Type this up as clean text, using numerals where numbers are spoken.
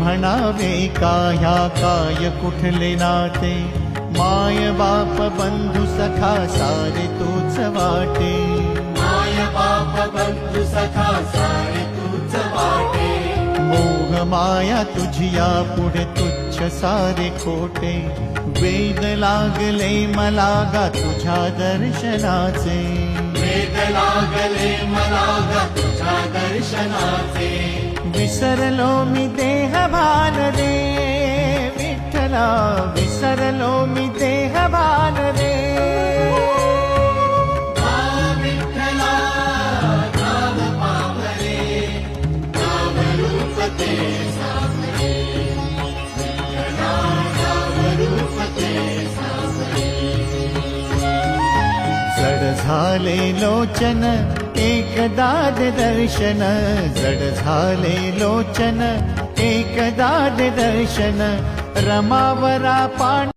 म्हणावे काह्या काय कुठले नाते, माय बाप बंधू सखा सारे तूच वाटे, माय बाप बंधू सखा सारे तूच वाटे, मोह माया तुझिया पुढे तुच्छ सारे खोटे, वेद लागले मला गा तुझ्या दर्शनाचे, वेद लागले मला गा तुझ्या दर्शनाचे, विसरलो मी देह भान रे विठ्ठला, विसरलो मी देह भान रे, विठ्ठला नाम पावरे, नाम रूप ते सावरे, विठ्ठला नाम रूप ते सावरे, जड झाले लोचन एकदा दर्शन, जड झाले लोचन एकदा दर्शन, रमावरा पान